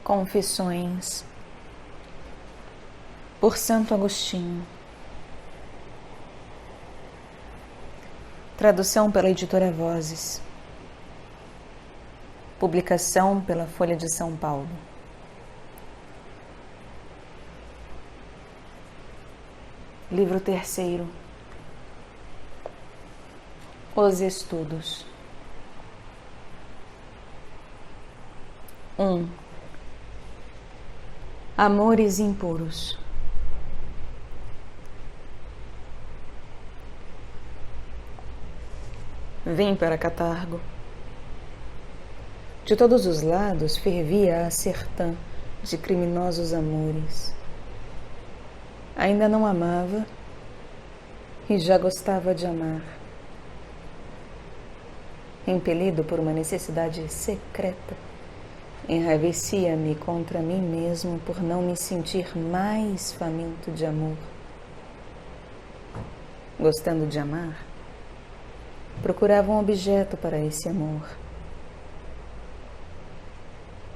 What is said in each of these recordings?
Confissões, por Santo Agostinho. Tradução pela editora Vozes. Publicação pela Folha de São Paulo. Livro 3º. Os Estudos. 1. Amores impuros. Vim para Catargo. De todos os lados fervia a sertã de criminosos amores. Ainda não amava e já gostava de amar. Impelido por uma necessidade secreta, enraivecia-me contra mim mesmo por não me sentir mais faminto de amor. Gostando de amar, procurava um objeto para esse amor.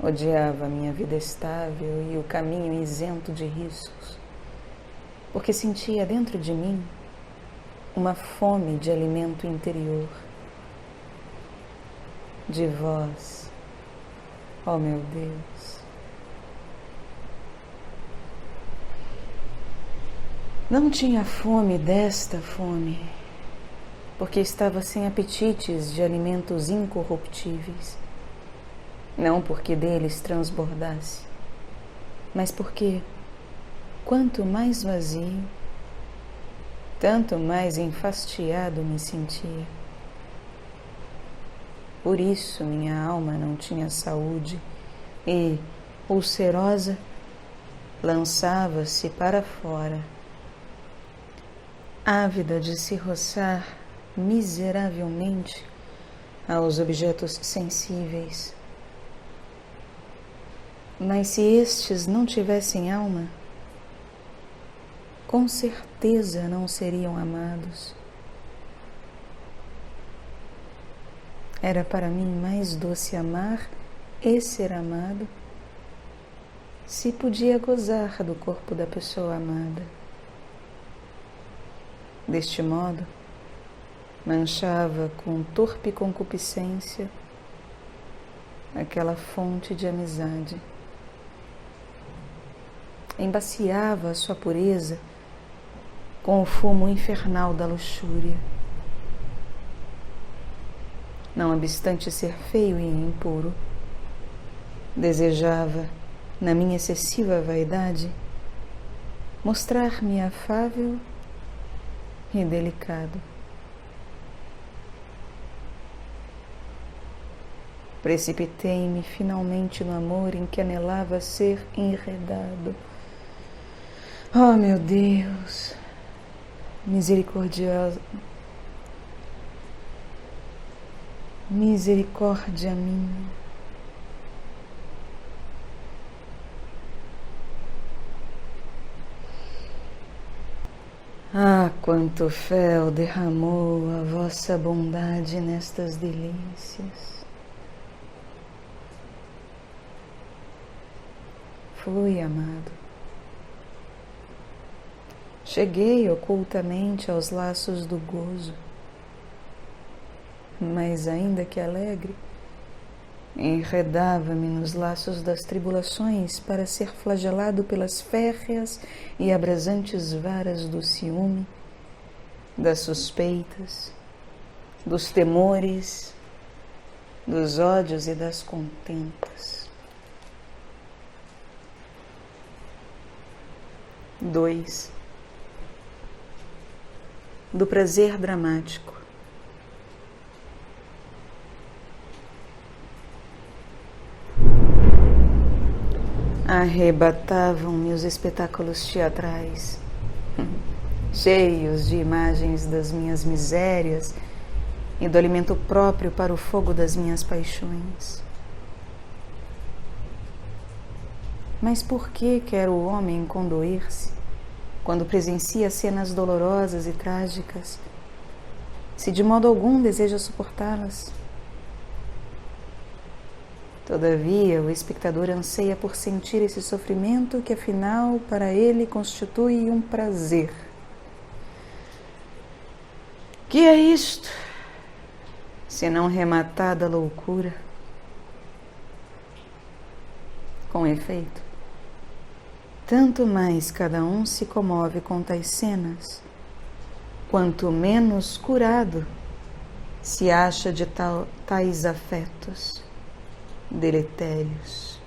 Odiava a minha vida estável e o caminho isento de riscos, porque sentia dentro de mim uma fome de alimento interior, de vós, ó meu Deus. Não tinha fome desta fome, porque estava sem apetites de alimentos incorruptíveis, não porque deles transbordasse, mas porque, quanto mais vazio, tanto mais enfastiado me sentia. Por isso minha alma não tinha saúde e, ulcerosa, lançava-se para fora, ávida de se roçar miseravelmente aos objetos sensíveis. Mas se estes não tivessem alma, com certeza não seriam amados. Era para mim mais doce amar e ser amado, se podia gozar do corpo da pessoa amada. Deste modo, manchava com torpe concupiscência aquela fonte de amizade. Embaciava a sua pureza com o fumo infernal da luxúria. Não obstante ser feio e impuro, desejava, na minha excessiva vaidade, mostrar-me afável e delicado. Precipitei-me finalmente no amor em que anelava ser enredado. Oh, meu Deus, misericordiosa, misericórdia minha. Ah, quanto fel derramou a vossa bondade nestas delícias. Fui amado. Cheguei ocultamente aos laços do gozo, mas ainda que alegre, enredava-me nos laços das tribulações para ser flagelado pelas férreas e abrasantes varas do ciúme, das suspeitas, dos temores, dos ódios e das contentas. 2. Do prazer dramático. Arrebatavam-me os espetáculos teatrais, cheios de imagens das minhas misérias e do alimento próprio para o fogo das minhas paixões. Mas por que quer o homem condoer-se quando presencia cenas dolorosas e trágicas, se de modo algum deseja suportá-las? Todavia, o espectador anseia por sentir esse sofrimento que, afinal, para ele constitui um prazer. Que é isto, se não rematada loucura? Com efeito, tanto mais cada um se comove com tais cenas, quanto menos curado se acha de tais afetos deletérios.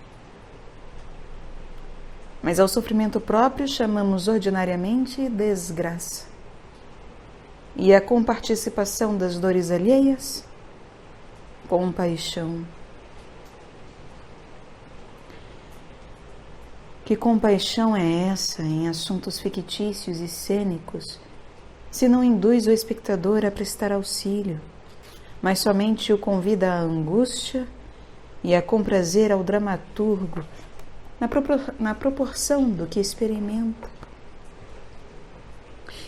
Mas ao sofrimento próprio chamamos ordinariamente desgraça, e a comparticipação das dores alheias, compaixão. Que compaixão é essa em assuntos fictícios e cênicos, se não induz o espectador a prestar auxílio, mas somente o convida à angústia e a comprazer ao dramaturgo na proporção do que experimenta.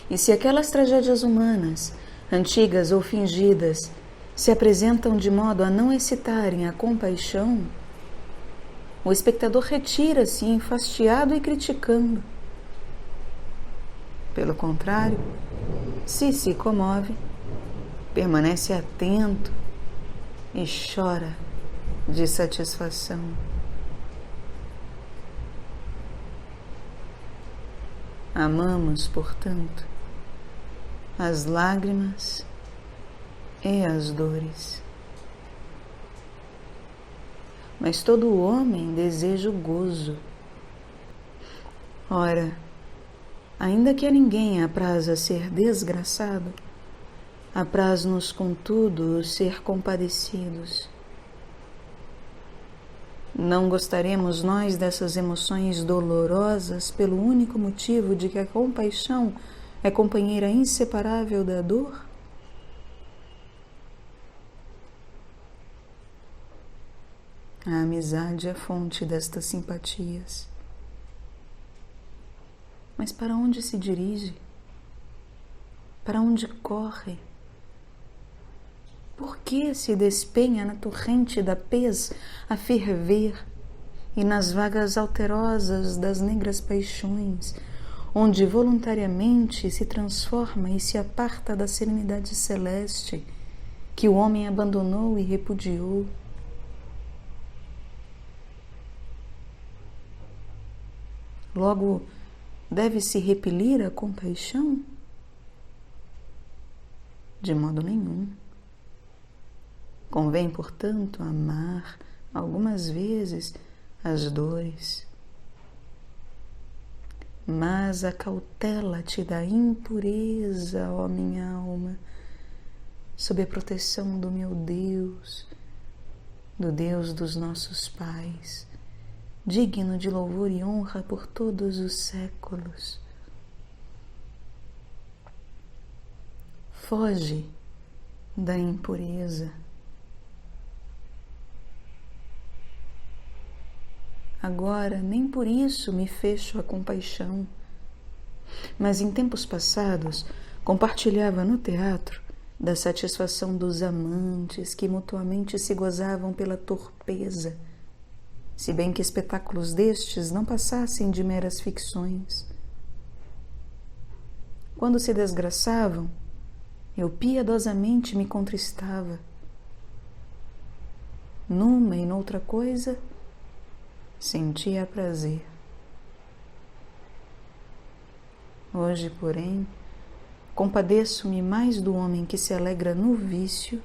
E se aquelas tragédias humanas, antigas ou fingidas, se apresentam de modo a não excitarem a compaixão, o espectador retira-se enfastiado e criticando. Pelo contrário, se comove, permanece atento e chora de satisfação. Amamos, portanto, as lágrimas e as dores. Mas todo homem deseja o gozo. Ora, ainda que a ninguém apraza ser desgraçado, apraz-nos, contudo, ser compadecidos. Não gostaremos nós dessas emoções dolorosas pelo único motivo de que a compaixão é companheira inseparável da dor? A amizade é fonte destas simpatias. Mas para onde se dirige? Para onde corre? Por que se despenha na torrente da pez a ferver e nas vagas alterosas das negras paixões, onde voluntariamente se transforma e se aparta da serenidade celeste que o homem abandonou e repudiou? Logo, deve-se repelir a compaixão? De modo nenhum. Convém, portanto, amar algumas vezes as dores. Mas acautela-te da impureza, ó minha alma, sob a proteção do meu Deus, do Deus dos nossos pais, digno de louvor e honra por todos os séculos. Foge da impureza. Agora, nem por isso me fecho à compaixão, mas em tempos passados compartilhava no teatro da satisfação dos amantes que mutuamente se gozavam pela torpeza, se bem que espetáculos destes não passassem de meras ficções. Quando se desgraçavam, eu piedosamente me contristava. Numa e noutra coisa, sentia prazer. Hoje, porém, compadeço-me mais do homem que se alegra no vício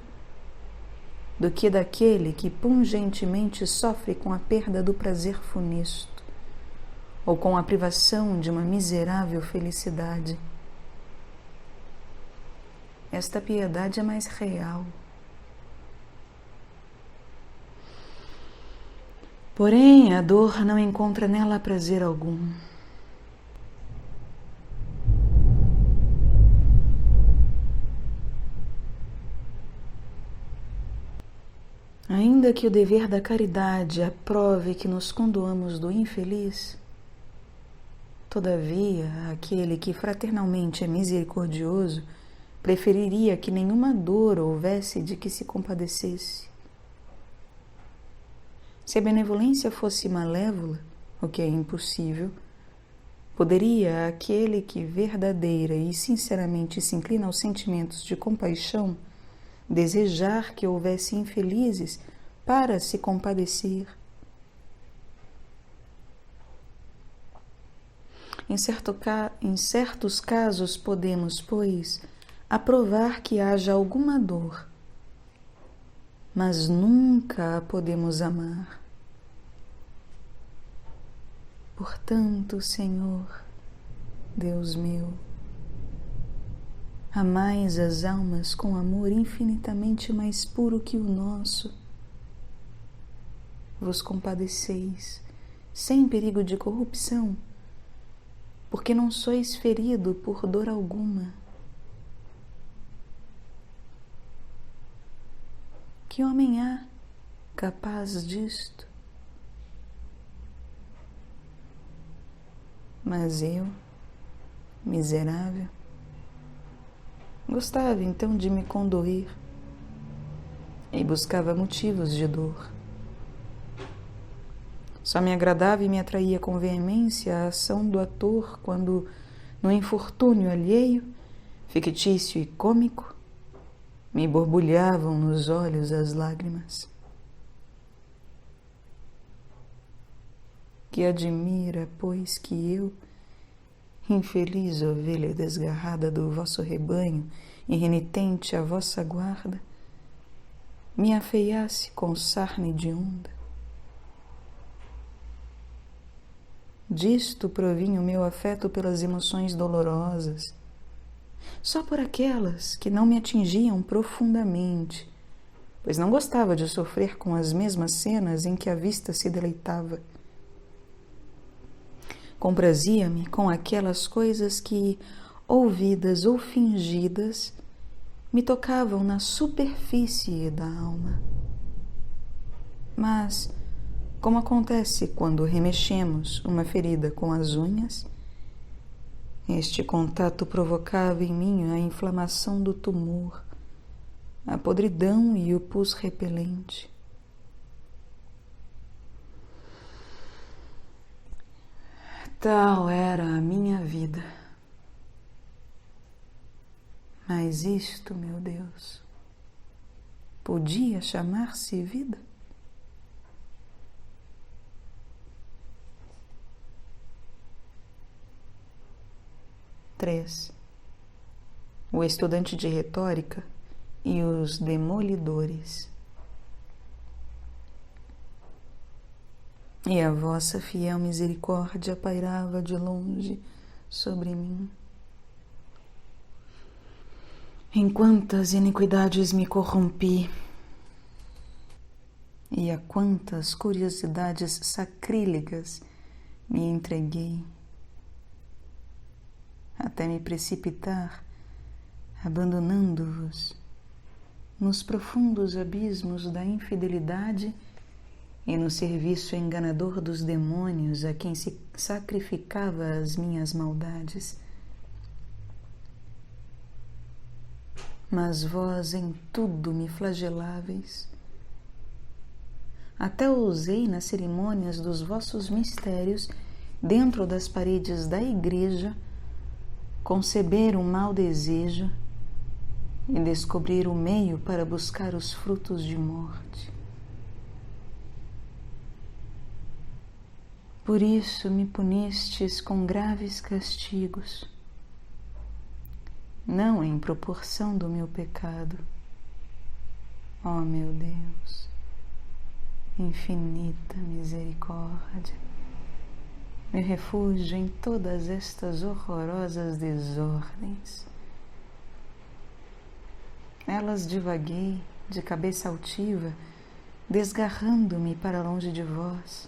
do que daquele que pungentemente sofre com a perda do prazer funesto ou com a privação de uma miserável felicidade. Esta piedade é mais real. Porém, a dor não encontra nela prazer algum. Ainda que o dever da caridade aprove que nos condoamos do infeliz, todavia, aquele que fraternalmente é misericordioso preferiria que nenhuma dor houvesse de que se compadecesse. Se a benevolência fosse malévola, o que é impossível, poderia aquele que verdadeira e sinceramente se inclina aos sentimentos de compaixão desejar que houvesse infelizes para se compadecer? Em certos casos podemos, pois, aprovar que haja alguma dor, mas nunca a podemos amar. Portanto, Senhor, Deus meu, amais as almas com amor infinitamente mais puro que o nosso. Vos compadeceis, sem perigo de corrupção, porque não sois ferido por dor alguma. Que homem há capaz disto? Mas eu, miserável, gostava então de me condoer e buscava motivos de dor. Só me agradava e me atraía com veemência a ação do ator quando, no infortúnio alheio, fictício e cômico, me borbulhavam nos olhos as lágrimas. Que admira, pois, que eu, infeliz ovelha desgarrada do vosso rebanho e renitente à vossa guarda, me afeiasse com sarna hedionda. Disto provinha o meu afeto pelas emoções dolorosas, só por aquelas que não me atingiam profundamente, pois não gostava de sofrer com as mesmas cenas em que a vista se deleitava. Comprazia-me com aquelas coisas que, ouvidas ou fingidas, me tocavam na superfície da alma. Mas, como acontece quando remexemos uma ferida com as unhas, este contato provocava em mim a inflamação do tumor, a podridão e o pus repelente. Tal era a minha vida. Mas isto, meu Deus, podia chamar-se vida? O estudante de retórica e os demolidores. E a vossa fiel misericórdia pairava de longe sobre mim. Em quantas iniquidades me corrompi, e a quantas curiosidades sacrílegas me entreguei, até me precipitar, abandonando-vos nos profundos abismos da infidelidade e no serviço enganador dos demônios a quem se sacrificava as minhas maldades. Mas vós em tudo me flageláveis. Até ousei nas cerimônias dos vossos mistérios, dentro das paredes da igreja, conceber um mau desejo e descobrir o meio para buscar os frutos de morte. Por isso me punistes com graves castigos, não em proporção do meu pecado. Ó meu Deus, infinita misericórdia, meu refúgio em todas estas horrorosas desordens. Nelas divaguei, de cabeça altiva, desgarrando-me para longe de vós,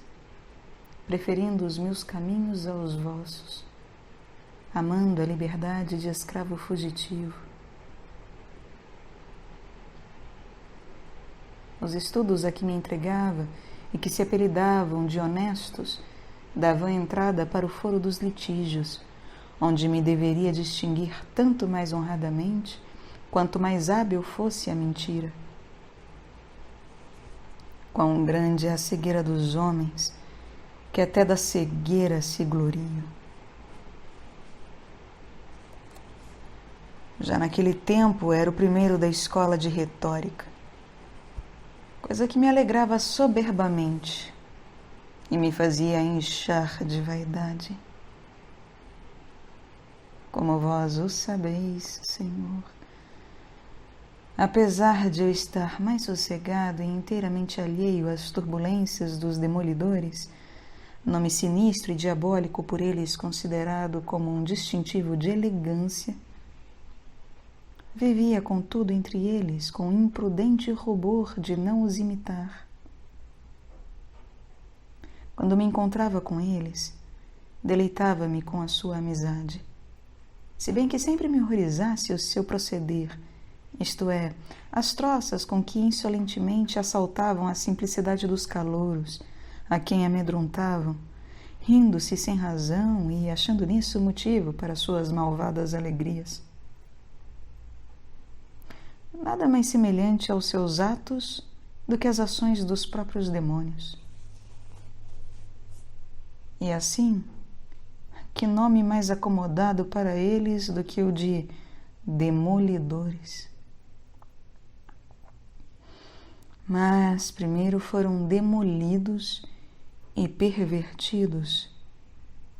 preferindo os meus caminhos aos vossos, amando a liberdade de escravo fugitivo. Os estudos a que me entregava e que se apelidavam de honestos davam entrada para o foro dos litígios, onde me deveria distinguir tanto mais honradamente quanto mais hábil fosse a mentira. Quão grande é a cegueira dos homens, que até da cegueira se gloriam. Já naquele tempo era o primeiro da escola de retórica, coisa que me alegrava soberbamente e me fazia inchar de vaidade. Como vós o sabeis, Senhor, apesar de eu estar mais sossegado e inteiramente alheio às turbulências dos demolidores, nome sinistro e diabólico por eles considerado como um distintivo de elegância, vivia, contudo, entre eles com imprudente rubor de não os imitar. Quando me encontrava com eles, deleitava-me com a sua amizade, se bem que sempre me horrorizasse o seu proceder, isto é, as troças com que insolentemente assaltavam a simplicidade dos calouros, a quem amedrontavam, rindo-se sem razão e achando nisso motivo para suas malvadas alegrias. Nada mais semelhante aos seus atos do que as ações dos próprios demônios. E assim, que nome mais acomodado para eles do que o de demolidores? Mas primeiro foram demolidos e pervertidos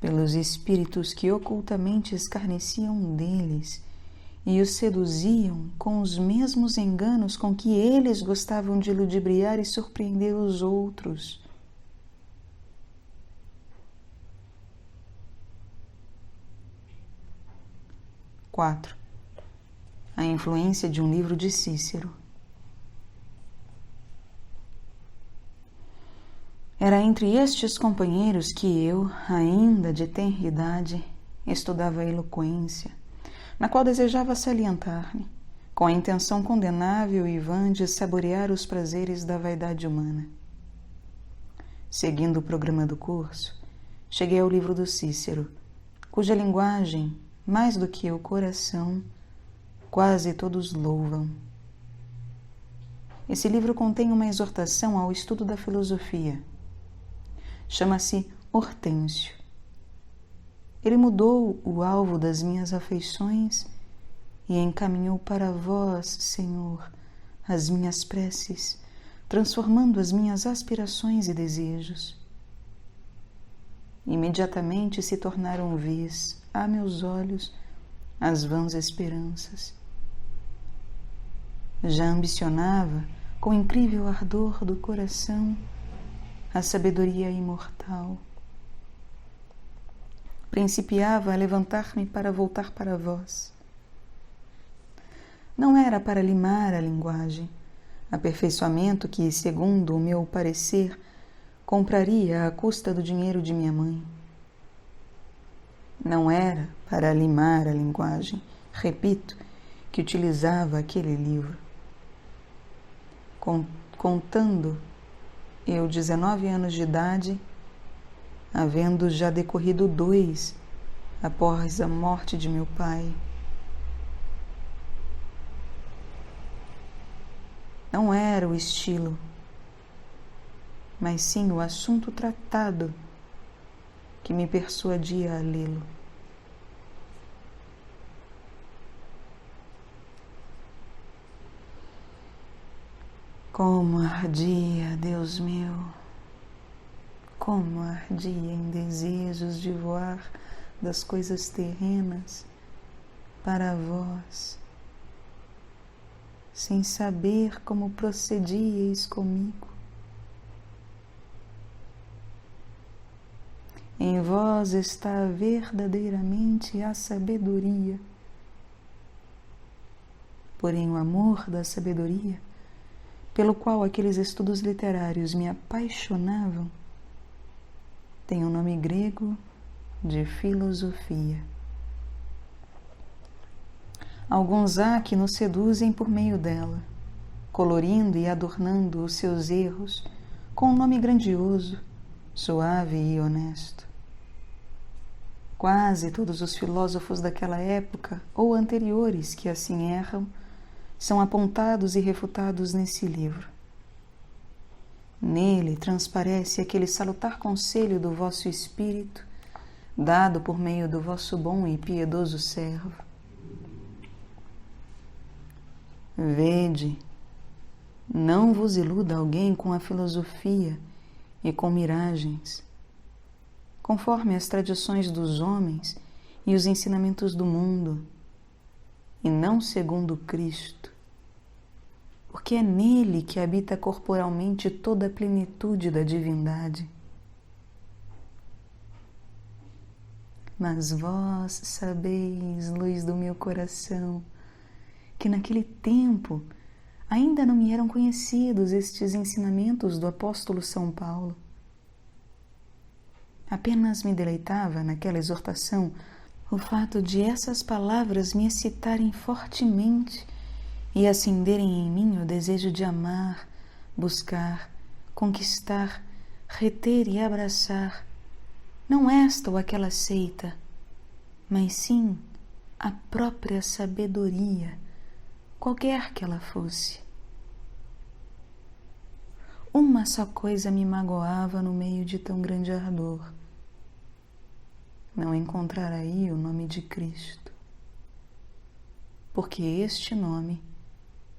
pelos espíritos que ocultamente escarneciam deles e os seduziam com os mesmos enganos com que eles gostavam de ludibriar e surpreender os outros. IV. A influência de um livro de Cícero. Era entre estes companheiros que eu, ainda de tenra idade, estudava a eloquência, na qual desejava salientar-me, com a intenção condenável e vã de saborear os prazeres da vaidade humana. Seguindo o programa do curso, cheguei ao livro do Cícero, cuja linguagem, mais do que o coração, quase todos louvam. Esse livro contém uma exortação ao estudo da filosofia. Chama-se Hortêncio. Ele mudou o alvo das minhas afeições e encaminhou para vós, Senhor, as minhas preces, transformando as minhas aspirações e desejos. Imediatamente se tornaram vês, a meus olhos, as vãs esperanças. Já ambicionava, com incrível ardor do coração, a sabedoria imortal. Principiava a levantar-me para voltar para vós. Não era para limar a linguagem, aperfeiçoamento que, segundo o meu parecer, compraria à custa do dinheiro de minha mãe. Não era para limar a linguagem, repito, que utilizava aquele livro. Contando eu 19 anos de idade, havendo já decorrido 2 após a morte de meu pai. Não era o estilo, mas sim o assunto tratado que me persuadia a lê-lo. Como ardia, Deus meu, como ardia em desejos de voar das coisas terrenas para vós, sem saber como procedíeis comigo. Em vós está verdadeiramente a sabedoria, porém o amor da sabedoria, pelo qual aqueles estudos literários me apaixonavam, tem o nome grego de filosofia. Alguns há que nos seduzem por meio dela, colorindo e adornando os seus erros com um nome grandioso, suave e honesto. Quase todos os filósofos daquela época ou anteriores que assim erram são apontados e refutados nesse livro. Nele transparece aquele salutar conselho do vosso Espírito, dado por meio do vosso bom e piedoso servo. Vede, não vos iluda alguém com a filosofia e com miragens, conforme as tradições dos homens e os ensinamentos do mundo, e não segundo Cristo, porque é nele que habita corporalmente toda a plenitude da divindade. Mas vós sabeis, luz do meu coração, que naquele tempo ainda não me eram conhecidos estes ensinamentos do apóstolo São Paulo. Apenas me deleitava naquela exortação o fato de essas palavras me excitarem fortemente e acenderem em mim o desejo de amar, buscar, conquistar, reter e abraçar, não esta ou aquela seita, mas sim a própria sabedoria, qualquer que ela fosse. Uma só coisa me magoava no meio de tão grande ardor: não encontrar aí o nome de Cristo, porque este nome,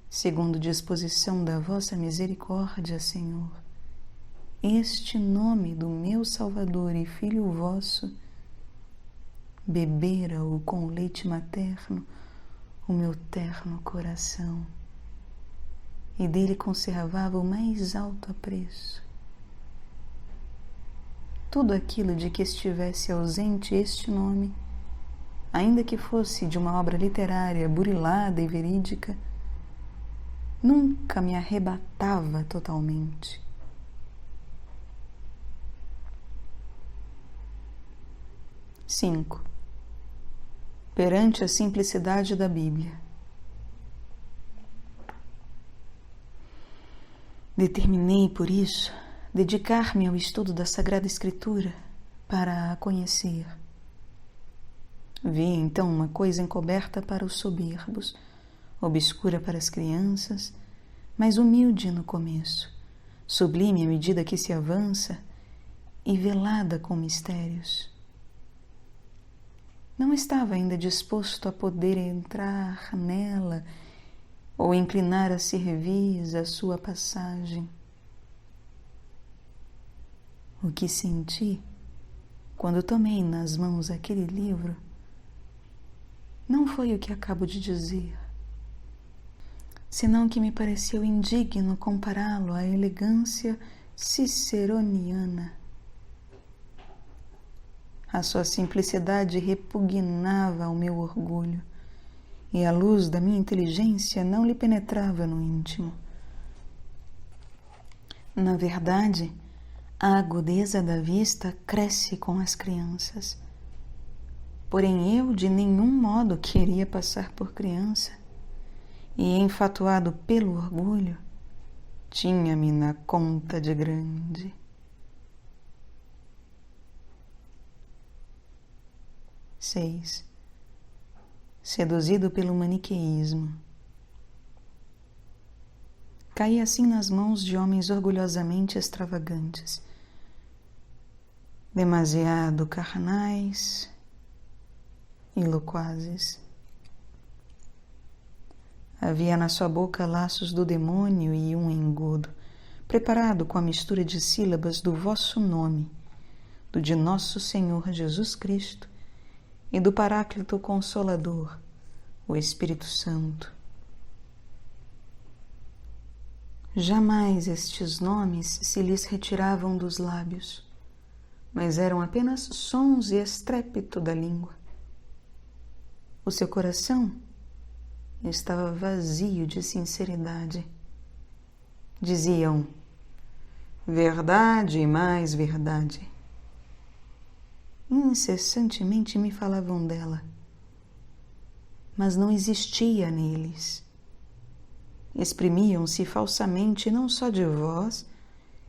segundo disposição da vossa misericórdia, Senhor, este nome do meu Salvador e Filho vosso, bebera-o com o leite materno o meu terno coração, e dele conservava o mais alto apreço. Tudo aquilo de que estivesse ausente este nome, ainda que fosse de uma obra literária burilada e verídica, nunca me arrebatava totalmente. Perante a simplicidade da Bíblia. Determinei, por isso, dedicar-me ao estudo da Sagrada Escritura para a conhecer. Vi então uma coisa encoberta para os soberbos, obscura para as crianças, mas humilde no começo, sublime à medida que se avança e velada com mistérios. Não estava ainda disposto a poder entrar nela ou inclinar a cerviz a sua passagem. O que senti quando tomei nas mãos aquele livro não foi o que acabo de dizer, senão que me pareceu indigno compará-lo à elegância ciceroniana. A sua simplicidade repugnava ao meu orgulho, e a luz da minha inteligência não lhe penetrava no íntimo. Na verdade, a agudeza da vista cresce com as crianças. Porém, eu de nenhum modo queria passar por criança, e enfatuado pelo orgulho, tinha-me na conta de grande. Seduzido pelo maniqueísmo. Caí assim nas mãos de homens orgulhosamente extravagantes, demasiado carnais e loquazes. Havia na sua boca laços do demônio e um engodo, preparado com a mistura de sílabas do vosso nome, do de nosso Senhor Jesus Cristo e do Paráclito Consolador, o Espírito Santo. Jamais estes nomes se lhes retiravam dos lábios, mas eram apenas sons e estrépito da língua. O seu coração estava vazio de sinceridade. Diziam: verdade e mais verdade. Incessantemente me falavam dela, mas não existia neles. Exprimiam-se falsamente não só de vós,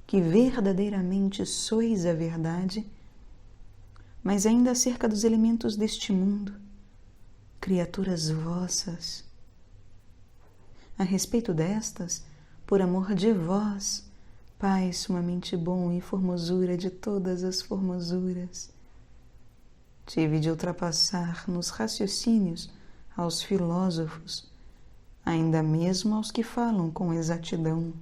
que verdadeiramente sois a verdade, mas ainda acerca dos elementos deste mundo, criaturas vossas. A respeito destas, por amor de vós, Pai sumamente bom e formosura de todas as formosuras, tive de ultrapassar nos raciocínios aos filósofos, ainda mesmo aos que falam com exatidão.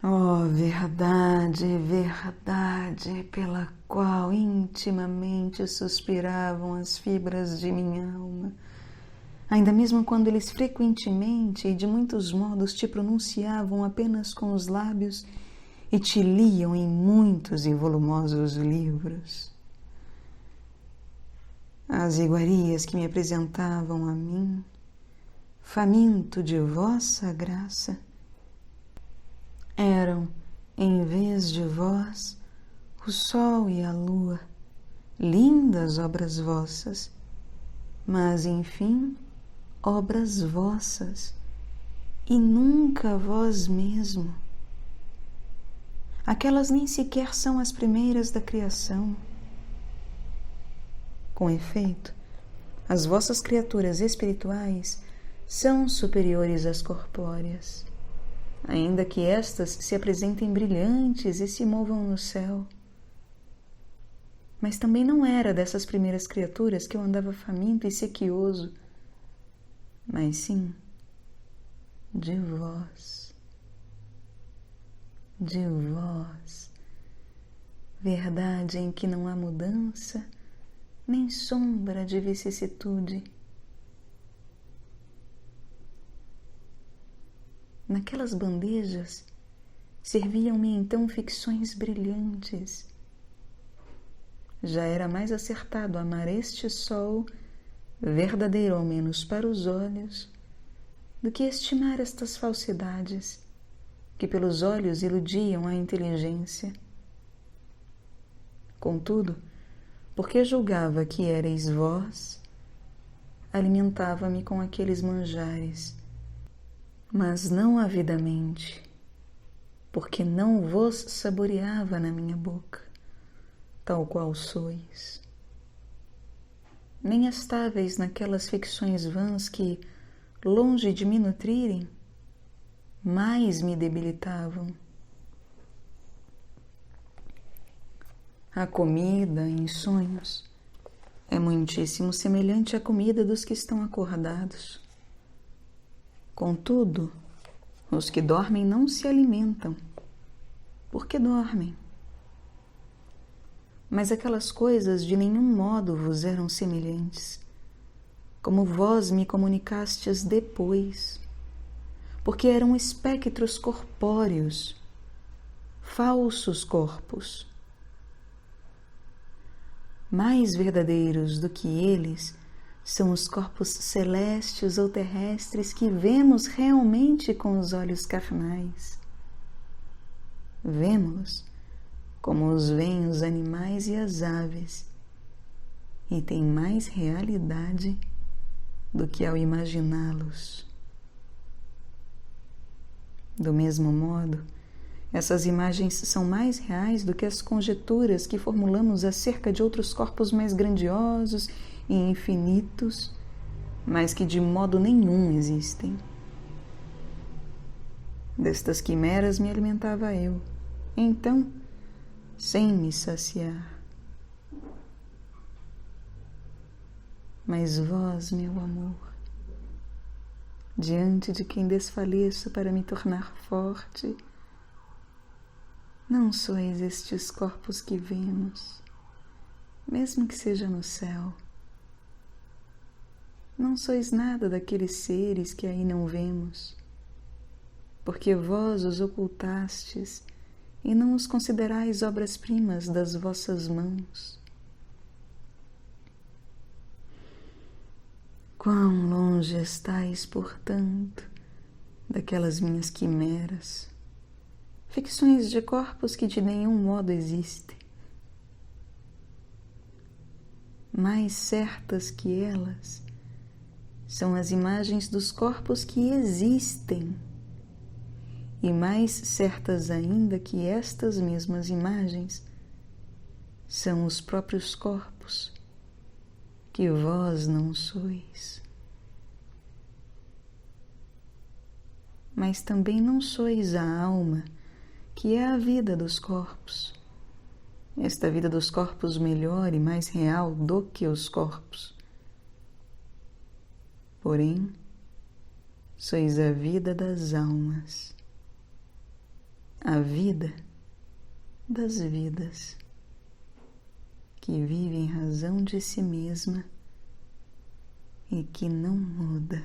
Oh, verdade, verdade, pela qual intimamente suspiravam as fibras de minha alma, ainda mesmo quando eles frequentemente e de muitos modos te pronunciavam apenas com os lábios e te liam em muitos e volumosos livros. As iguarias que me apresentavam a mim, faminto de vossa graça, eram, em vez de vós, o sol e a lua, lindas obras vossas, mas, enfim, obras vossas, e nunca vós mesmo. Aquelas nem sequer são as primeiras da criação. Com efeito, as vossas criaturas espirituais são superiores às corpóreas, ainda que estas se apresentem brilhantes e se movam no céu. Mas também não era dessas primeiras criaturas que eu andava faminto e sequioso, mas sim de vós, verdade em que não há mudança, nem sombra de vicissitude. Naquelas bandejas serviam-me então ficções brilhantes. Já era mais acertado amar este sol, verdadeiro ao menos para os olhos, do que estimar estas falsidades que pelos olhos iludiam a inteligência. Contudo, porque julgava que éreis vós, alimentava-me com aqueles manjares, mas não avidamente, porque não vos saboreava na minha boca, tal qual sois. Nem estáveis naquelas ficções vãs que, longe de me nutrirem, mais me debilitavam. A comida em sonhos é muitíssimo semelhante à comida dos que estão acordados. Contudo, os que dormem não se alimentam, porque dormem. Mas aquelas coisas de nenhum modo vos eram semelhantes, como vós me comunicastes depois, porque eram espectros corpóreos, falsos corpos. Mais verdadeiros do que eles são os corpos celestes ou terrestres que vemos realmente com os olhos carnais. Vemo-los como os veem os animais e as aves, e têm mais realidade do que ao imaginá-los. Do mesmo modo, essas imagens são mais reais do que as conjecturas que formulamos acerca de outros corpos mais grandiosos e infinitos, mas que de modo nenhum existem. Destas quimeras me alimentava eu, então, sem me saciar. Mas vós, meu amor, diante de quem desfaleço para me tornar forte, não sois estes corpos que vemos, mesmo que seja no céu. Não sois nada daqueles seres que aí não vemos, porque vós os ocultastes e não os considerais obras-primas das vossas mãos. Quão longe estáis, portanto, daquelas minhas quimeras, ficções de corpos que de nenhum modo existem. Mais certas que elas são as imagens dos corpos que existem, e mais certas ainda que estas mesmas imagens são os próprios corpos que vós não sois. mas também não sois a alma, que é a vida dos corpos. Esta vida dos corpos melhor e mais real do que os corpos. Porém, sois a vida das almas, a vida das vidas, que vive em razão de si mesma e que não muda,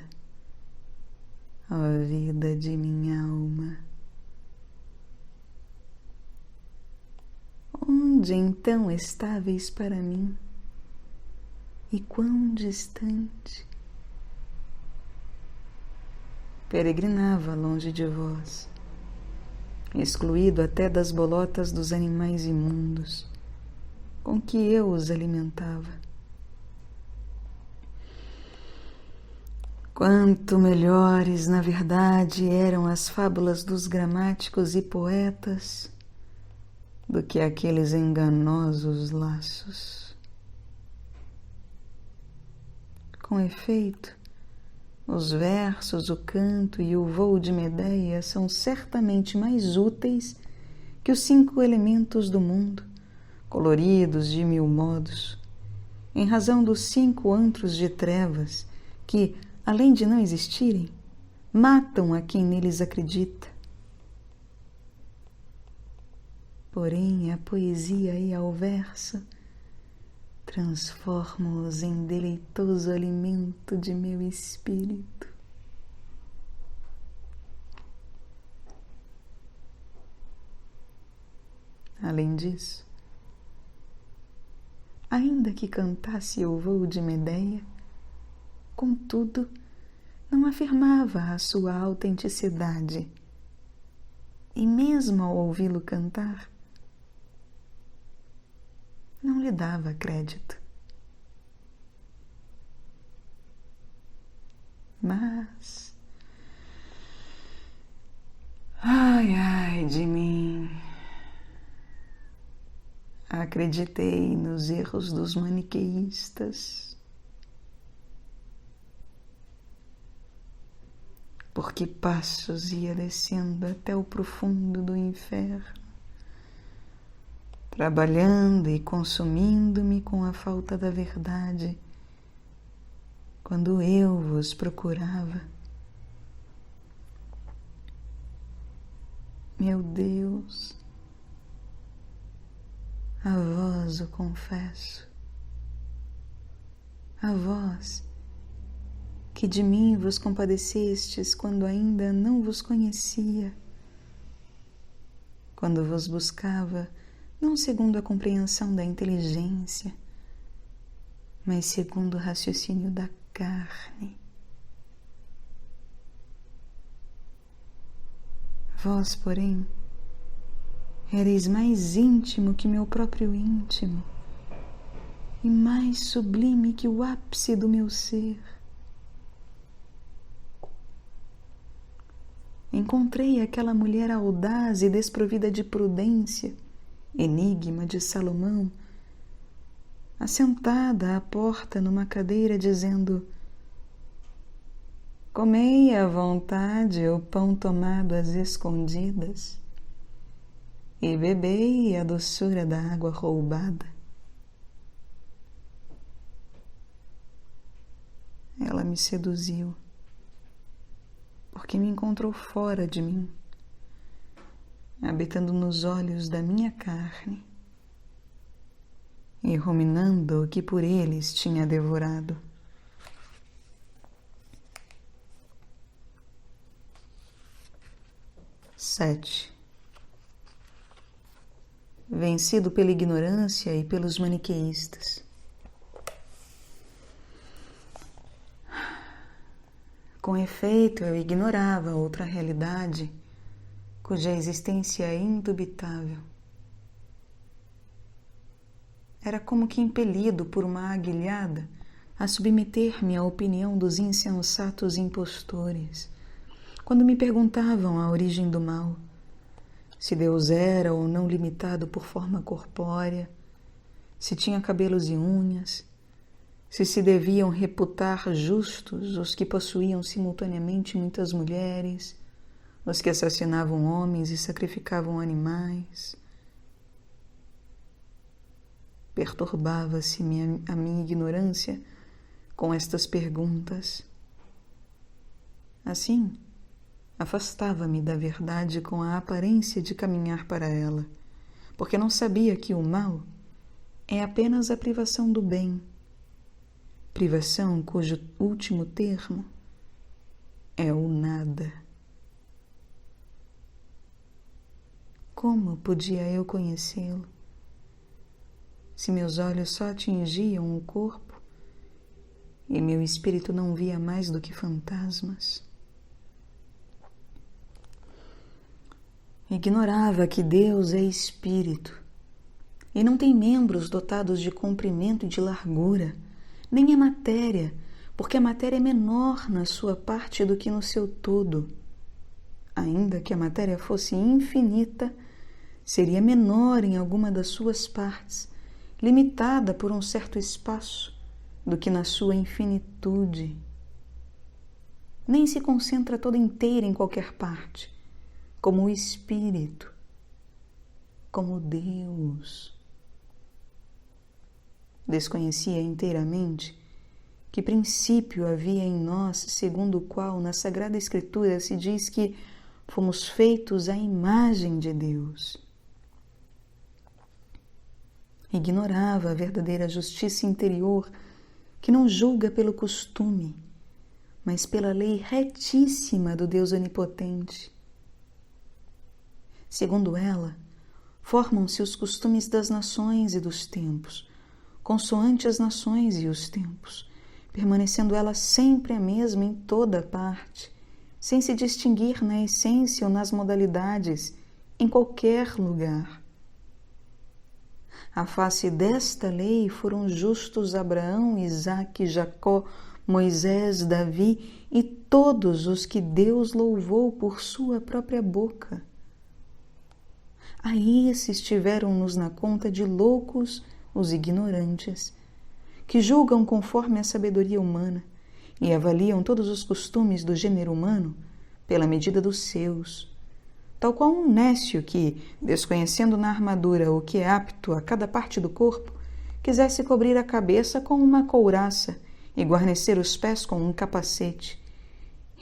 a vida de minha alma. Onde então estáveis para mim? E quão distante? Peregrinava longe de vós, excluído até das bolotas dos animais imundos, com que eu os alimentava. Quanto melhores, na verdade, eram as fábulas dos gramáticos e poetas do que aqueles enganosos laços. Com efeito, os versos, o canto e o voo de Medeia são certamente mais úteis que os 5 elementos do mundo, coloridos de 1000 modos, em razão dos 5 antros de trevas que, além de não existirem, matam a quem neles acredita. Porém, a poesia e ao verso transformo-os em deleitoso alimento de meu espírito. Além disso, ainda que cantasse o voo de Medeia, contudo, não afirmava a sua autenticidade, e mesmo ao ouvi-lo cantar, não lhe dava crédito. Mas, ai de mim, acreditei nos erros dos maniqueístas, por que passos ia descendo até o profundo do inferno, trabalhando e consumindo-me com a falta da verdade, quando eu vos procurava. Meu Deus, a vós o confesso, a vós que de mim vos compadecestes quando ainda não vos conhecia, quando vos buscava não segundo a compreensão da inteligência, mas segundo o raciocínio da carne. Vós, porém, ereis mais íntimo que meu próprio íntimo e mais sublime que o ápice do meu ser. Encontrei aquela mulher audaz e desprovida de prudência, enigma de Salomão, assentada à porta numa cadeira, dizendo: comei à vontade o pão tomado às escondidas e bebei a doçura da água roubada. Ela me seduziu, porque me encontrou fora de mim, habitando nos olhos da minha carne e ruminando o que por eles tinha devorado. Sete. Vencido pela ignorância e pelos maniqueístas. Com efeito, eu ignorava outra realidade, cuja existência é indubitável. Era como que impelido por uma aguilhada a submeter-me à opinião dos insensatos impostores, quando me perguntavam a origem do mal, se Deus era ou não limitado por forma corpórea, se tinha cabelos e unhas, se deviam reputar justos os que possuíam simultaneamente muitas mulheres, os que assassinavam homens e sacrificavam animais. Perturbava-se a minha ignorância com estas perguntas. Assim, afastava-me da verdade com a aparência de caminhar para ela, porque não sabia que o mal é apenas a privação do bem, privação cujo último termo é o nada. Como podia eu conhecê-lo, se meus olhos só atingiam o corpo e meu espírito não via mais do que fantasmas? Ignorava que Deus é espírito e não tem membros dotados de comprimento e de largura, nem a matéria, porque a matéria é menor na sua parte do que no seu todo. Ainda que a matéria fosse infinita, seria menor em alguma das suas partes, limitada por um certo espaço, do que na sua infinitude. Nem se concentra toda inteira em qualquer parte, como o Espírito, como Deus. Desconhecia inteiramente que princípio havia em nós, segundo o qual na Sagrada Escritura se diz que fomos feitos à imagem de Deus. Ignorava a verdadeira justiça interior, que não julga pelo costume, mas pela lei retíssima do Deus onipotente. Segundo ela, formam-se os costumes das nações e dos tempos, consoante as nações e os tempos, permanecendo ela sempre a mesma em toda parte, sem se distinguir na essência ou nas modalidades, em qualquer lugar. À face desta lei foram justos Abraão, Isaque, Jacó, Moisés, Davi e todos os que Deus louvou por sua própria boca. A esses tiveram-nos na conta de loucos os ignorantes, que julgam conforme a sabedoria humana e avaliam todos os costumes do gênero humano pela medida dos seus, tal qual um nécio que, desconhecendo na armadura o que é apto a cada parte do corpo, quisesse cobrir a cabeça com uma couraça e guarnecer os pés com um capacete,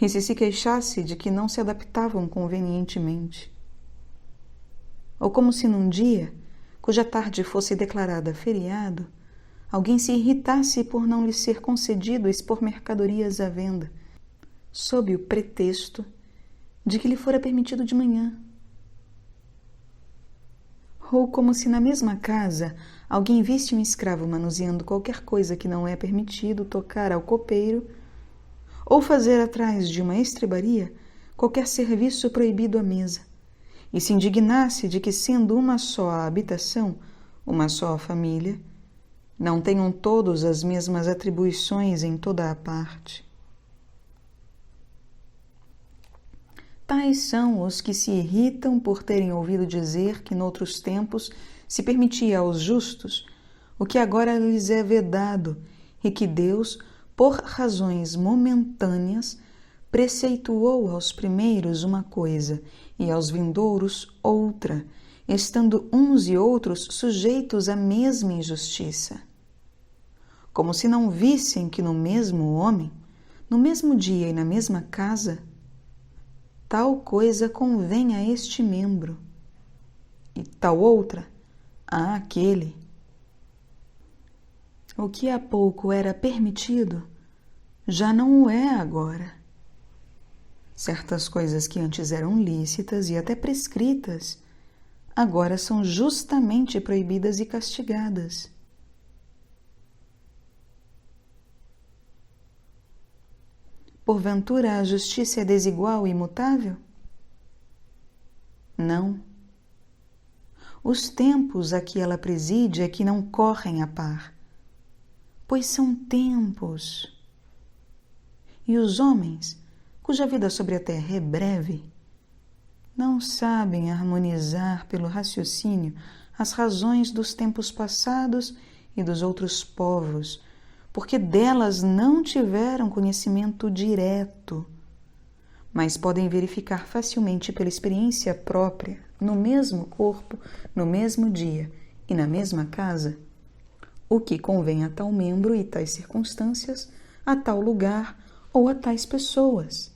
e se queixasse de que não se adaptavam convenientemente. Ou como se num dia, cuja tarde fosse declarada feriado, alguém se irritasse por não lhe ser concedido expor mercadorias à venda, sob o pretexto de que lhe fora permitido de manhã. Ou como se na mesma casa alguém visse um escravo manuseando qualquer coisa que não é permitido tocar ao copeiro, ou fazer atrás de uma estrebaria qualquer serviço proibido à mesa, e se indignasse de que, sendo uma só a habitação, uma só a família, não tenham todos as mesmas atribuições em toda a parte. Tais são os que se irritam por terem ouvido dizer que noutros tempos se permitia aos justos o que agora lhes é vedado e que Deus, por razões momentâneas, preceituou aos primeiros uma coisa e aos vindouros outra, estando uns e outros sujeitos à mesma injustiça. Como se não vissem que no mesmo homem, no mesmo dia e na mesma casa, tal coisa convém a este membro, e tal outra a aquele. O que há pouco era permitido, já não o é agora. Certas coisas que antes eram lícitas e até prescritas, agora são justamente proibidas e castigadas. Porventura a justiça é desigual e imutável? Não. Os tempos a que ela preside é que não correm a par, pois são tempos. E os homens, cuja vida sobre a terra é breve, não sabem harmonizar pelo raciocínio as razões dos tempos passados e dos outros povos, porque delas não tiveram conhecimento direto, mas podem verificar facilmente pela experiência própria, no mesmo corpo, no mesmo dia e na mesma casa, o que convém a tal membro e tais circunstâncias, a tal lugar ou a tais pessoas.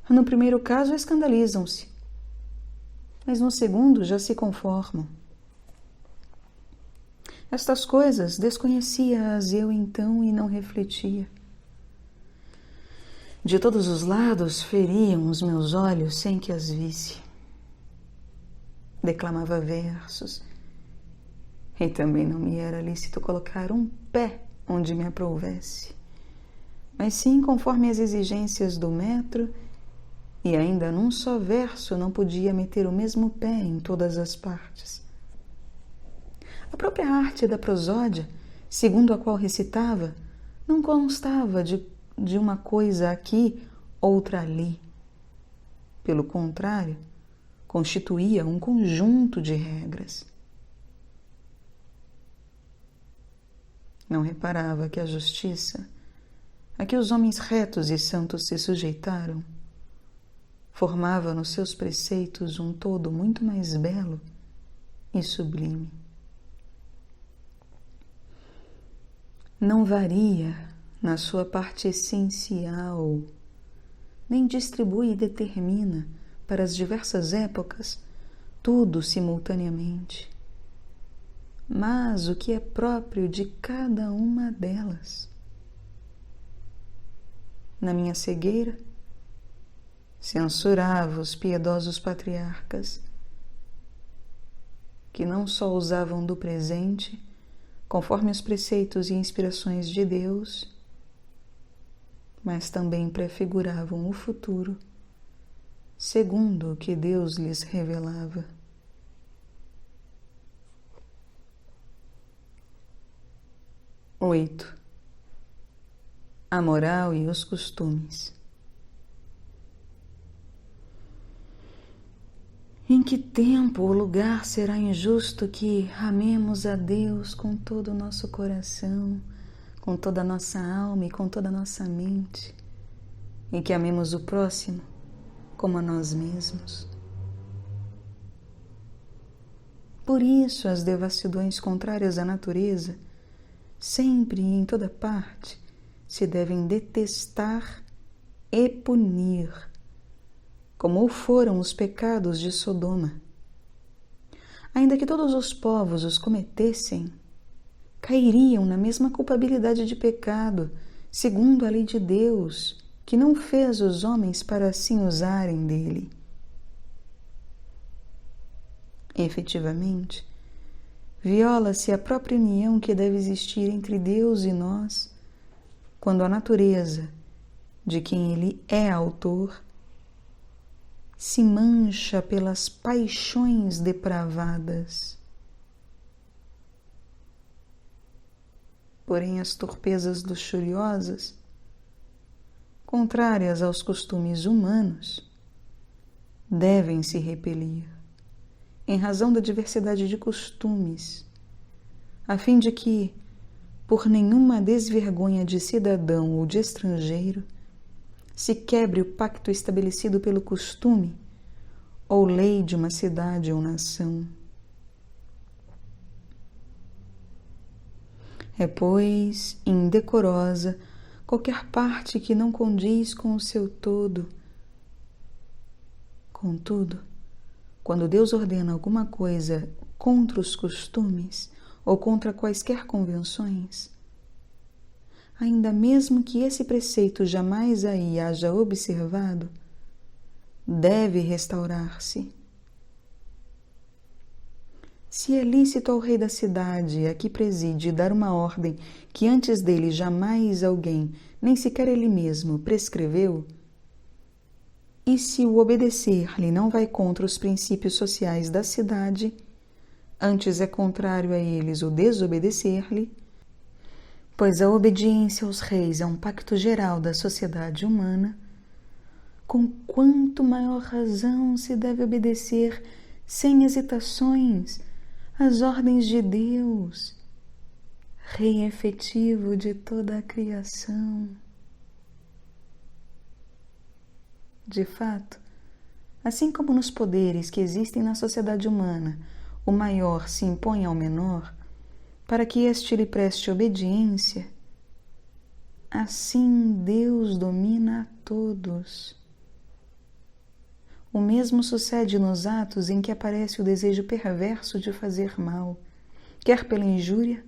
No primeiro caso, escandalizam-se, mas no segundo já se conformam. Estas coisas desconhecia-as eu então e não refletia. De todos os lados feriam os meus olhos sem que as visse. Declamava versos, e também não me era lícito colocar um pé onde me aprouvesse, mas sim conforme as exigências do metro, e ainda num só verso não podia meter o mesmo pé em todas as partes. A própria arte da prosódia, segundo a qual recitava, não constava de uma coisa aqui, outra ali. Pelo contrário, constituía um conjunto de regras. Não reparava que a justiça, a que os homens retos e santos se sujeitaram, formava nos seus preceitos um todo muito mais belo e sublime. Não varia na sua parte essencial, nem distribui e determina para as diversas épocas tudo simultaneamente, mas o que é próprio de cada uma delas. Na minha cegueira, censurava os piedosos patriarcas, que não só usavam do presente, conforme os preceitos e inspirações de Deus, mas também prefiguravam o futuro, segundo o que Deus lhes revelava. Oito. A moral e os costumes. Em que tempo ou lugar será injusto que amemos a Deus com todo o nosso coração, com toda a nossa alma e com toda a nossa mente, e que amemos o próximo como a nós mesmos? Por isso, as devassidões contrárias à natureza, sempre e em toda parte, se devem detestar e punir, como o foram os pecados de Sodoma. Ainda que todos os povos os cometessem, cairiam na mesma culpabilidade de pecado, segundo a lei de Deus, que não fez os homens para assim usarem dele. Efetivamente, viola-se a própria união que deve existir entre Deus e nós, quando a natureza, de quem ele é autor, se mancha pelas paixões depravadas. Porém, as torpezas luxuriosas, contrárias aos costumes humanos, devem se repelir, em razão da diversidade de costumes, a fim de que, por nenhuma desvergonha de cidadão ou de estrangeiro, se quebre o pacto estabelecido pelo costume ou lei de uma cidade ou nação. É, pois, indecorosa qualquer parte que não condiz com o seu todo. Contudo, quando Deus ordena alguma coisa contra os costumes ou contra quaisquer convenções, ainda mesmo que esse preceito jamais aí haja observado, deve restaurar-se. Se é lícito ao rei da cidade, a que preside, dar uma ordem que antes dele jamais alguém, nem sequer ele mesmo, prescreveu, e se o obedecer-lhe não vai contra os princípios sociais da cidade, antes é contrário a eles o desobedecer-lhe, pois a obediência aos reis é um pacto geral da sociedade humana, com quanto maior razão se deve obedecer sem hesitações às ordens de Deus, Rei efetivo de toda a criação. de fato, assim como nos poderes que existem na sociedade humana, o maior se impõe ao menor, para que este lhe preste obediência, assim Deus domina a todos. O mesmo sucede nos atos em que aparece o desejo perverso de fazer mal, quer pela injúria,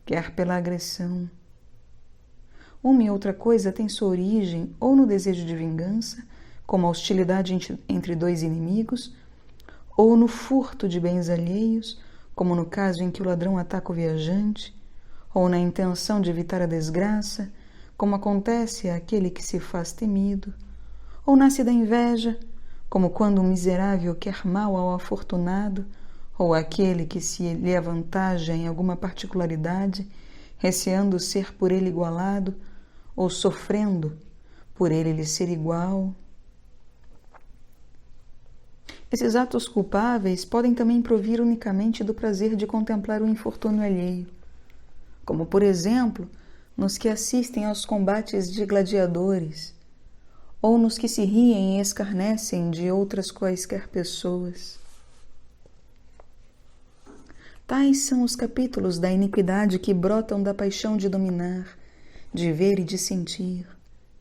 quer pela agressão. Uma e outra coisa tem sua origem ou no desejo de vingança, como a hostilidade entre dois inimigos, ou no furto de bens alheios, como no caso em que o ladrão ataca o viajante, ou na intenção de evitar a desgraça, como acontece àquele que se faz temido, ou nasce da inveja, como quando um miserável quer mal ao afortunado, ou aquele que se lhe avantaja em alguma particularidade, receando ser por ele igualado, ou sofrendo por ele lhe ser igual. Esses atos culpáveis podem também provir unicamente do prazer de contemplar o infortúnio alheio, como, por exemplo, nos que assistem aos combates de gladiadores, ou nos que se riem e escarnecem de outras quaisquer pessoas. Tais são os capítulos da iniquidade que brotam da paixão de dominar, de ver e de sentir,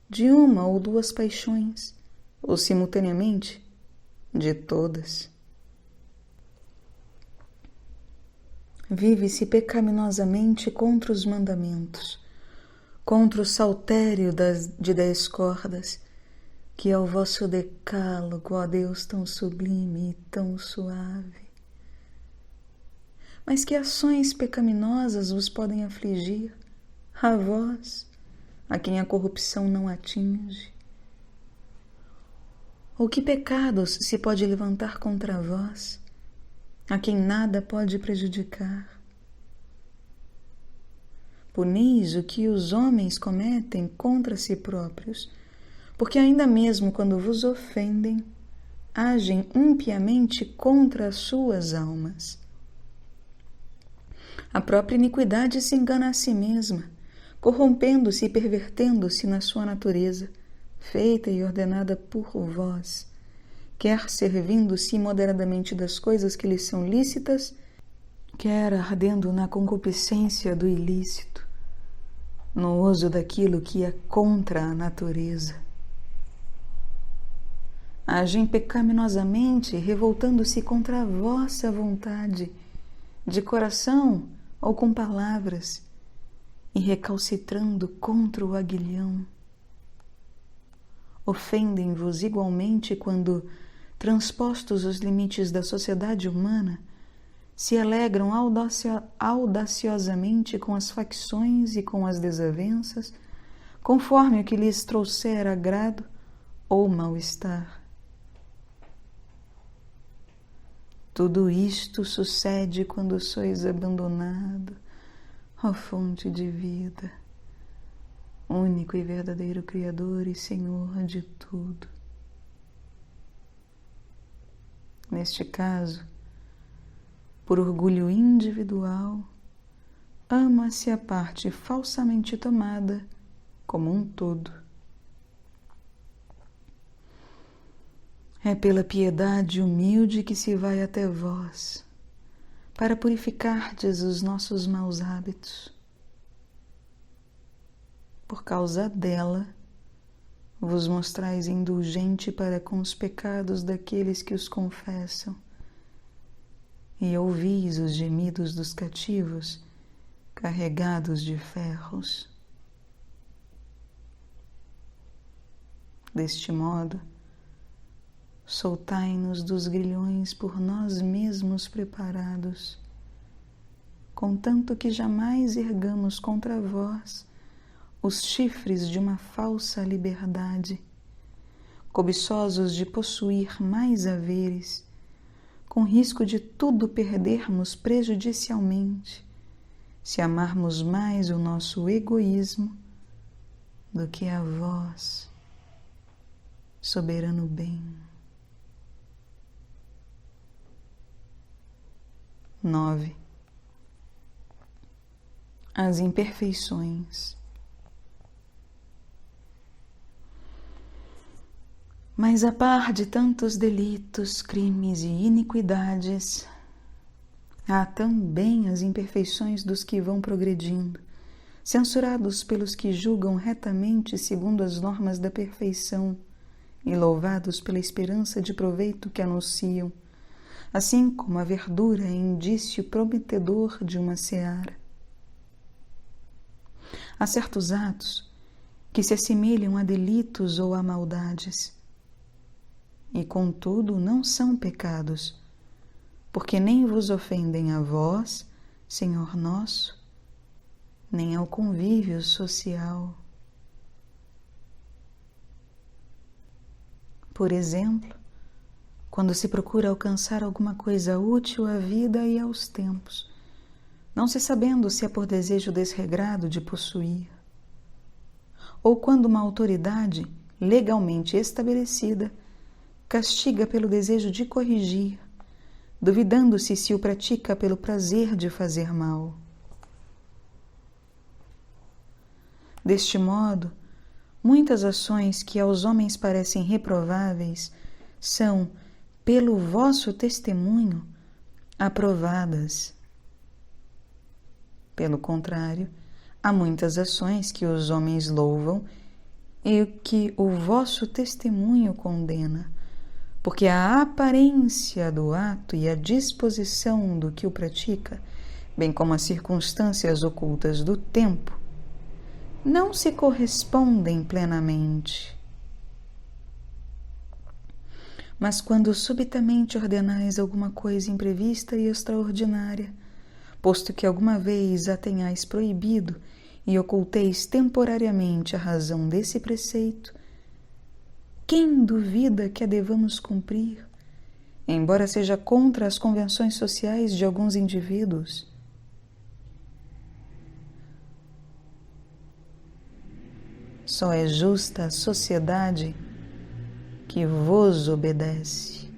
de uma ou duas paixões, ou simultaneamente, de todas. Vive-se pecaminosamente contra os mandamentos, contra o saltério de 10 cordas, que é o vosso decálogo, ó Deus tão sublime e tão suave. Mas que ações pecaminosas vos podem afligir, a vós, a quem a corrupção não atinge? Ou que pecados se pode levantar contra vós, a quem nada pode prejudicar? Punis o que os homens cometem contra si próprios, porque ainda mesmo quando vos ofendem, agem impiamente contra as suas almas. A própria iniquidade se engana a si mesma, corrompendo-se e pervertendo-se na sua natureza, feita e ordenada por vós, quer servindo-se imoderadamente das coisas que lhes são lícitas, quer ardendo na concupiscência do ilícito, no uso daquilo que é contra a natureza. Agem pecaminosamente, revoltando-se contra a vossa vontade, de coração ou com palavras, e recalcitrando contra o aguilhão. Ofendem-vos igualmente quando, transpostos os limites da sociedade humana, se alegram audaciosamente com as facções e com as desavenças, conforme o que lhes trouxer agrado ou mal-estar. Tudo isto sucede quando sois abandonado, ó fonte de vida, único e verdadeiro Criador e Senhor de tudo. Neste caso, por orgulho individual, ama-se a parte falsamente tomada como um todo. É pela piedade humilde que se vai até vós, para purificardes os nossos maus hábitos. Por causa dela, vos mostrais indulgente para com os pecados daqueles que os confessam, e ouvis os gemidos dos cativos, carregados de ferros. Deste modo, soltai-nos dos grilhões por nós mesmos preparados, contanto que jamais ergamos contra vós os chifres de uma falsa liberdade, cobiçosos de possuir mais haveres, com risco de tudo perdermos prejudicialmente, se amarmos mais o nosso egoísmo do que a vós, soberano bem. 9. As imperfeições. Mas a par de tantos delitos, crimes e iniquidades, há também as imperfeições dos que vão progredindo, censurados pelos que julgam retamente segundo as normas da perfeição e louvados pela esperança de proveito que anunciam, assim como a verdura é indício prometedor de uma seara. Há certos atos que se assemelham a delitos ou a maldades, e contudo não são pecados, porque nem vos ofendem a vós, Senhor nosso, nem ao convívio social. Por exemplo, quando se procura alcançar alguma coisa útil à vida e aos tempos, não se sabendo se é por desejo desregrado de possuir, ou quando uma autoridade legalmente estabelecida castiga pelo desejo de corrigir, duvidando-se se o pratica pelo prazer de fazer mal. Deste modo, muitas ações que aos homens parecem reprováveis são, pelo vosso testemunho, aprovadas. Pelo contrário, há muitas ações que os homens louvam e que o vosso testemunho condena, porque a aparência do ato e a disposição do que o pratica, bem como as circunstâncias ocultas do tempo, não se correspondem plenamente. Mas quando subitamente ordenais alguma coisa imprevista e extraordinária, posto que alguma vez a tenhais proibido e oculteis temporariamente a razão desse preceito, quem duvida que a devamos cumprir, embora seja contra as convenções sociais de alguns indivíduos? Só é justa a sociedade que vos obedece.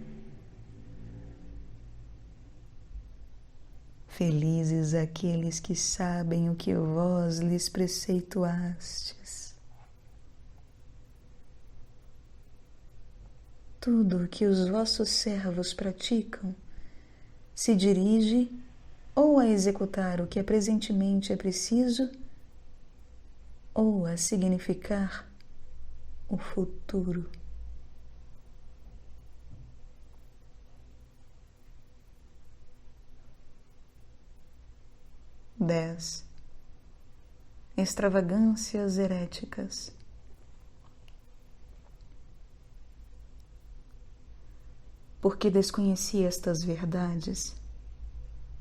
Felizes aqueles que sabem o que vós lhes preceituastes. Tudo o que os vossos servos praticam se dirige ou a executar o que presentemente é preciso, ou a significar o futuro. Extravagâncias heréticas. Porque desconheci estas verdades,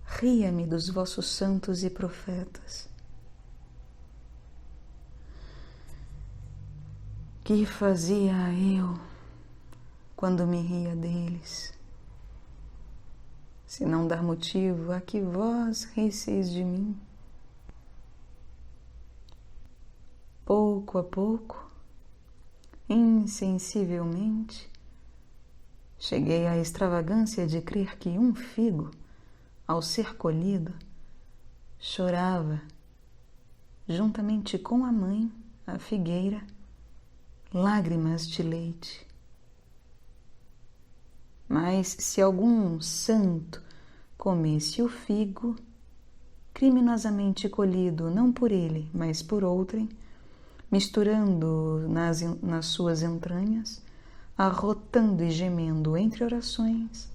ria-me dos vossos santos e profetas. Que fazia eu quando me ria deles, se não dar motivo a que vós risseis de mim? Pouco a pouco, insensivelmente, cheguei à extravagância de crer que um figo, ao ser colhido, chorava, juntamente com a mãe, a figueira, lágrimas de leite. Mas se algum santo comesse o figo, criminosamente colhido não por ele, mas por outrem, misturando nas suas entranhas, arrotando e gemendo entre orações,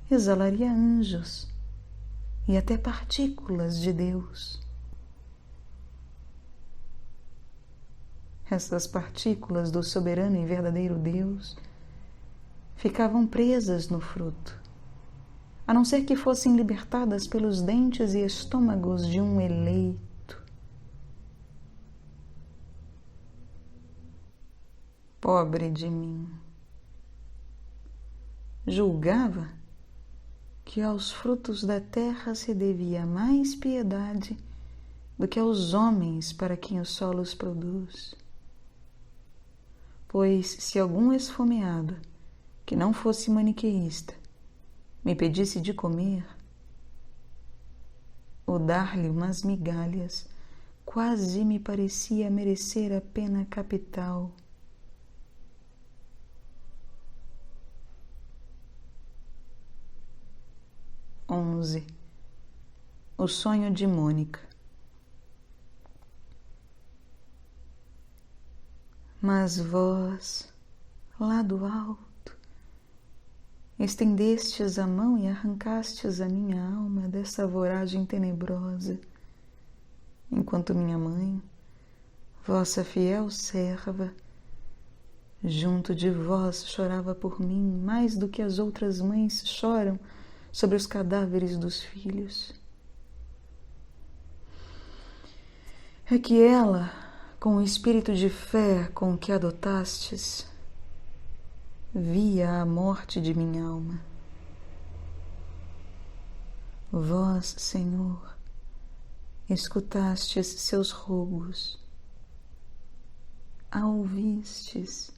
exalaria anjos e até partículas de Deus. Essas partículas do soberano e verdadeiro Deus ficavam presas no fruto, a não ser que fossem libertadas pelos dentes e estômagos de um eleito. Pobre de mim! Julgava que aos frutos da terra se devia mais piedade do que aos homens para quem o solo os produz. Pois se algum esfomeado, que não fosse maniqueísta, me pedisse de comer, o dar-lhe umas migalhas quase me parecia merecer a pena capital. 11. O sonho de Mônica. Mas vós, lá do alto, estendestes a mão e arrancastes a minha alma dessa voragem tenebrosa, enquanto minha mãe, vossa fiel serva, junto de vós chorava por mim mais do que as outras mães choram sobre os cadáveres dos filhos. É que ela, com o espírito de fé com que adotastes, via a morte de minha alma. Vós, Senhor, escutastes seus rogos, a ouvistes,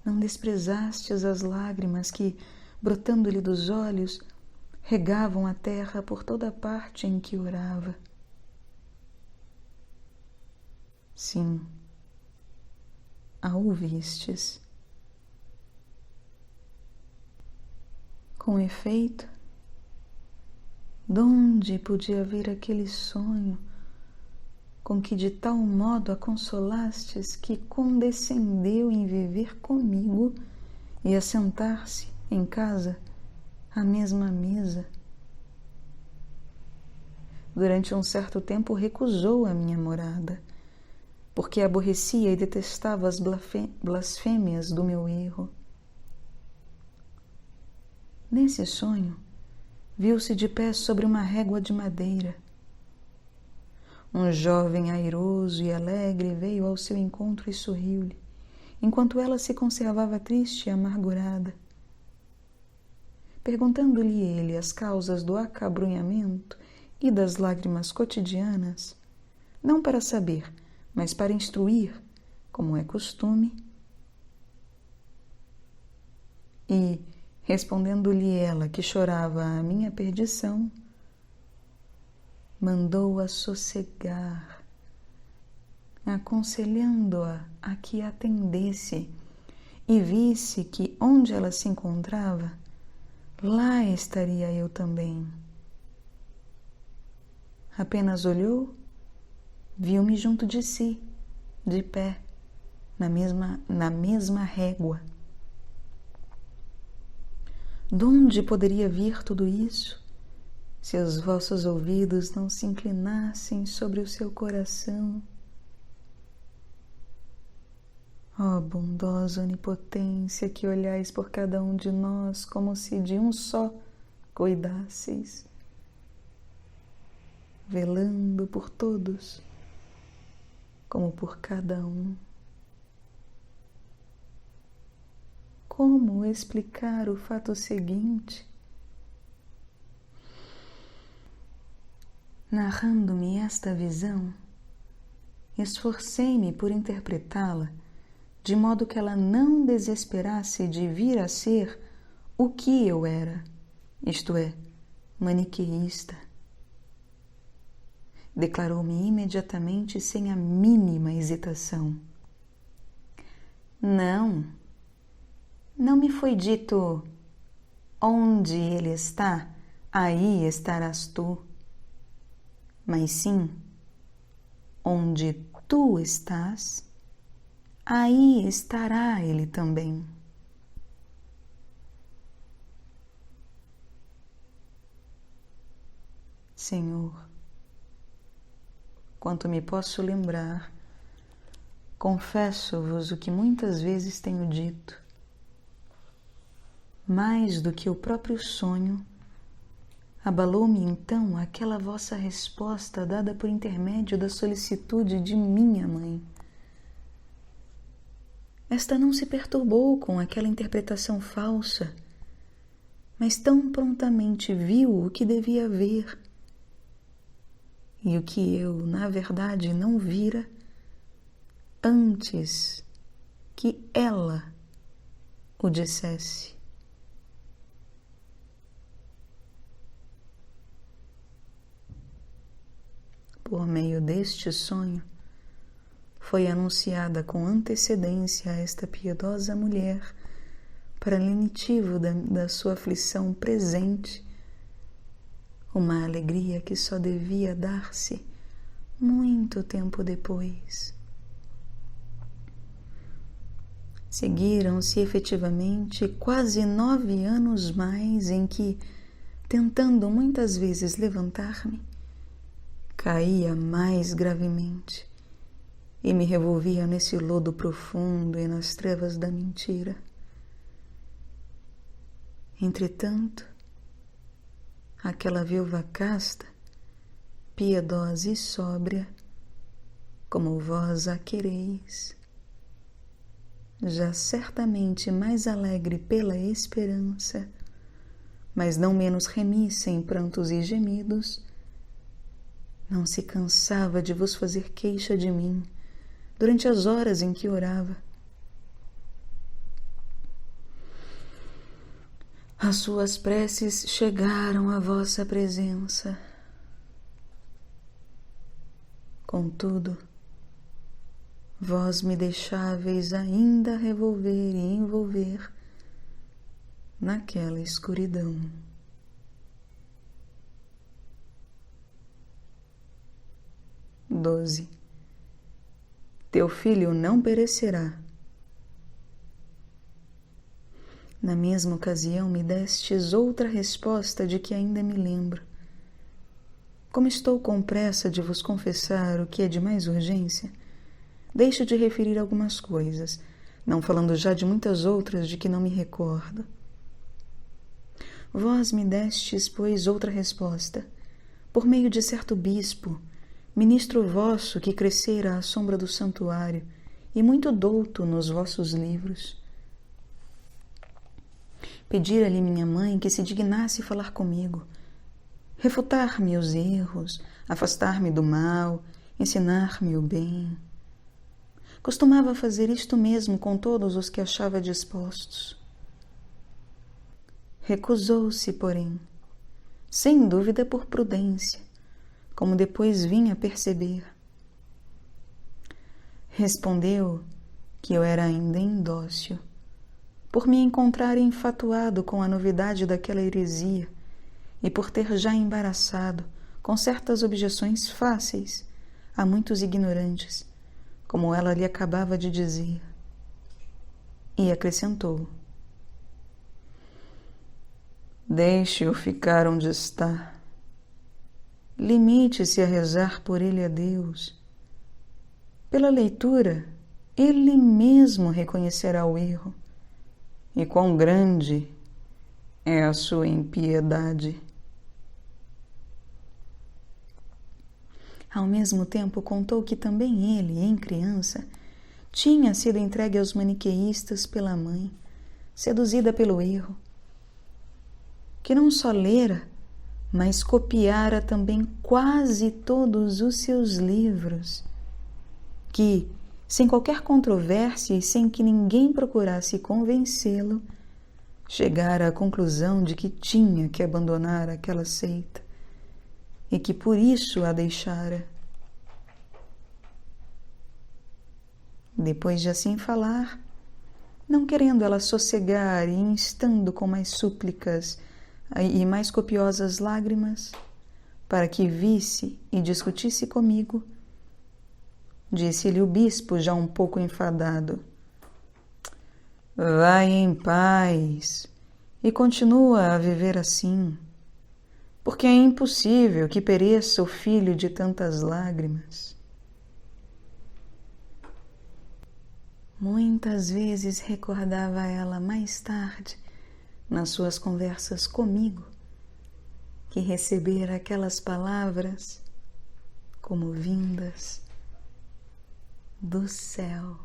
não desprezastes as lágrimas que, brotando-lhe dos olhos, regavam a terra por toda a parte em que orava. Sim, a ouvistes. Com efeito, donde podia vir aquele sonho com que de tal modo a consolastes que condescendeu em viver comigo e assentar-se em casa à mesma mesa? Durante um certo tempo recusou a minha morada, porque aborrecia e detestava as blasfêmias do meu erro. Nesse sonho, viu-se de pé sobre uma régua de madeira. Um jovem airoso e alegre veio ao seu encontro e sorriu-lhe, enquanto ela se conservava triste e amargurada. Perguntando-lhe ele as causas do acabrunhamento e das lágrimas cotidianas, não para saber, mas para instruir, como é costume, e, respondendo-lhe ela que chorava a minha perdição, mandou-a sossegar, aconselhando-a a que atendesse e visse que onde ela se encontrava, lá estaria eu também. Apenas olhou, viu-me junto de si, de pé, na mesma régua. Donde poderia vir tudo isso, se os vossos ouvidos não se inclinassem sobre o seu coração? Ó bondosa onipotência, que olhais por cada um de nós como se de um só cuidasseis, velando por todos, como por cada um. Como explicar o fato seguinte? Narrando-me esta visão, esforcei-me por interpretá-la de modo que ela não desesperasse de vir a ser o que eu era, isto é, maniqueísta. Declarou-me imediatamente sem a mínima hesitação: Não me foi dito, onde ele está, aí estarás tu, mas sim, onde tu estás, aí estará ele também. Senhor, quanto me posso lembrar, confesso-vos o que muitas vezes tenho dito. Mais do que o próprio sonho, abalou-me então aquela vossa resposta dada por intermédio da solicitude de minha mãe. Esta não se perturbou com aquela interpretação falsa, mas tão prontamente viu o que devia ver, e o que eu, na verdade, não vira antes que ela o dissesse. Por meio deste sonho, foi anunciada com antecedência a esta piedosa mulher, para lenitivo da sua aflição presente, uma alegria que só devia dar-se muito tempo depois. Seguiram-se efetivamente quase 9 anos mais em que, tentando muitas vezes levantar-me, caía mais gravemente e me revolvia nesse lodo profundo e nas trevas da mentira. Entretanto, aquela viúva casta, piedosa e sóbria, como vós a quereis, já certamente mais alegre pela esperança, mas não menos remissa em prantos e gemidos, não se cansava de vos fazer queixa de mim durante as horas em que orava. As suas preces chegaram à vossa presença. Contudo, vós me deixáveis ainda revolver e envolver naquela escuridão. Teu filho não perecerá. Na mesma ocasião me destes outra resposta de que ainda me lembro. Como estou com pressa de vos confessar o que é de mais urgência, deixo de referir algumas coisas, não falando já de muitas outras de que não me recordo. Vós me destes, pois, outra resposta, por meio de certo bispo, ministro vosso que crescera à sombra do santuário e muito douto nos vossos livros. Pedira-lhe minha mãe que se dignasse falar comigo, refutar-me os erros, afastar-me do mal, ensinar-me o bem. Costumava fazer isto mesmo com todos os que achava dispostos. Recusou-se, porém, sem dúvida por prudência, como depois vim a perceber. Respondeu que eu era ainda indócil, por me encontrar enfatuado com a novidade daquela heresia e por ter já embaraçado com certas objeções fáceis a muitos ignorantes, como ela lhe acabava de dizer. E acrescentou: deixe-o ficar onde está. Limite-se a rezar por ele a Deus. Pela leitura, ele mesmo reconhecerá o erro e quão grande é a sua impiedade. Ao mesmo tempo, contou que também ele, em criança, tinha sido entregue aos maniqueístas pela mãe, seduzida pelo erro, que não só lera, mas copiara também quase todos os seus livros, que, sem qualquer controvérsia e sem que ninguém procurasse convencê-lo, chegara à conclusão de que tinha que abandonar aquela seita e que por isso a deixara. Depois de assim falar, não querendo ela sossegar e instando com mais súplicas e mais copiosas lágrimas, para que visse e discutisse comigo, disse-lhe o bispo, já um pouco enfadado: vai em paz e continua a viver assim, porque é impossível que pereça o filho de tantas lágrimas. Muitas vezes recordava ela mais tarde, nas suas conversas comigo, que recebera aquelas palavras como vindas do céu.